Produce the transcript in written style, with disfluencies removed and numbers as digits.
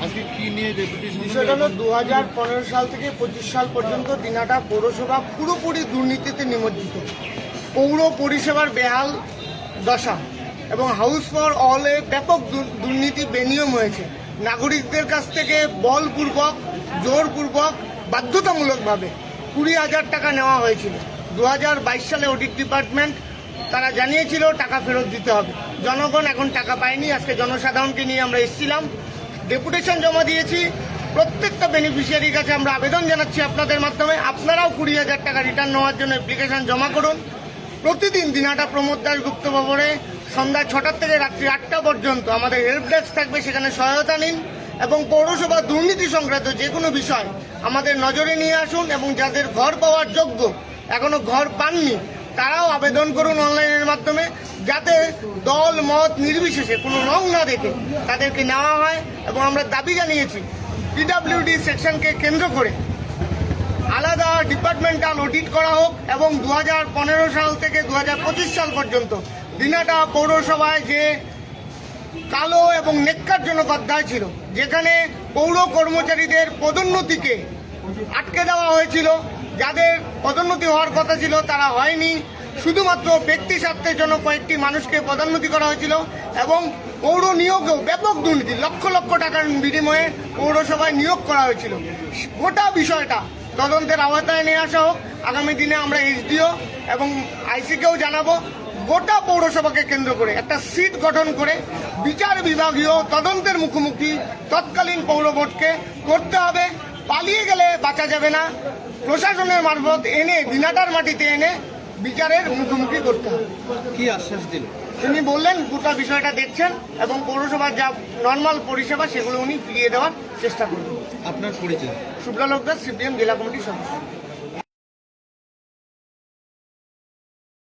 আজকে কি নিয়ে ডেপুটেশন? বিষয়টা হলো 2015 সাল থেকে 25 সাল পর্যন্ত দিনাটা পৌরসভা পুরোপুরি দুর্নীতিতে নিমজ্জিত। পৌর পরিষেবার বেহাল দশা এবং হাউস ফর অলে ব্যাপক দুর্নীতি বেনিয়ম হয়েছে। নাগরিকদের কাছ থেকে বলপূর্বক, জোরপূর্বক, বাধ্যতামূলকভাবে 20,000 টাকা নেওয়া হয়েছিল। 2022 সালে অডিট ডিপার্টমেন্ট তারা জানিয়েছিল টাকা ফেরত দিতে হবে। জনগণ এখন টাকা পায়নি। আজকে জনসাধারণকে নিয়ে আমরা এসেছিলাম, ডেপুটেশন জমা দিয়েছি। প্রত্যেকটা বেনিফিশিয়ারির কাছে আমরা আবেদন জানাচ্ছি আপনাদের মাধ্যমে, আপনারাও 20,000 টাকা রিটার্ন নেওয়ার জন্য অ্যাপ্লিকেশন জমা করুন। প্রতিদিন দিনাটা প্রমোদ দাশগুপ্ত ভবনে সন্ধ্যা 6টা থেকে রাত্রি 8টা পর্যন্ত আমাদের হেল্প ডেস্ক থাকবে, সেখানে সহায়তা নিন এবং পৌরসভা দুর্নীতি সংক্রান্ত যে কোনো বিষয় আমাদের নজরে নিয়ে আসুন। এবং যাদের ঘর পাওয়ার যোগ্য, এখনো ঘর পাননি, তারাও আবেদন করুন অনলাইনের মাধ্যমে, যাতে দল মত নির্বিশেষে কোনো রং না দেখে তাদেরকে নেওয়া হয়। এবং আমরা দাবি জানিয়েছি পিডব্লিউডি সেকশনকে কেন্দ্র করে আলাদা ডিপার্টমেন্টাল অডিট করা হোক এবং 2015 সাল থেকে 2025 সাল পর্যন্ত দিনাটা পৌরসভায় যে কালো এবং নেক্কারজনক অধ্যায় ছিল, যেখানে পৌর কর্মচারীদের পদোন্নতিকে আটকে দেওয়া হয়েছিল, যাদের পদোন্নতি হওয়ার কথা ছিল তারা হয়নি, শুধুমাত্র ব্যক্তি স্বার্থের জন্য কয়েকটি মানুষকে পদোন্নতি করা হয়েছিল। এবং পৌর নিয়োগেও ব্যাপক দুর্নীতি, লক্ষ লক্ষ টাকার বিনিময়ে পৌরসভায় নিয়োগ করা হয়েছিল। গোটা বিষয়টা তদন্তের আওতায় নিয়ে আসা হোক। আগামী দিনে আমরা এসডিও এবং আইসিকেও জানাবো। গোটা পৌরসভাকে কেন্দ্র করে একটা সিট গঠন করে বিচার বিভাগীয় তদন্তের মুখোমুখি তৎকালীন পৌর বোর্ডকে করতে হবে। পালিয়ে গেলে বাঁচা যাবে না। প্রশাসনের মারফত এনে দিনাটার মাটিতে এনে বিচারের মুখোমুখি করতে হবে। কি আশ্বাস দিল? তিনি বললেন গোটা বিষয়টা দেখছেন এবং পৌরসভার যা নর্মাল পরিষেবা সেগুলো উনি ফিরিয়ে দেওয়ার চেষ্টা করবেন। আপনার পরিচয়? শুভ্রা লোকদাস, সিপিএম জেলা কমিটির সদস্য।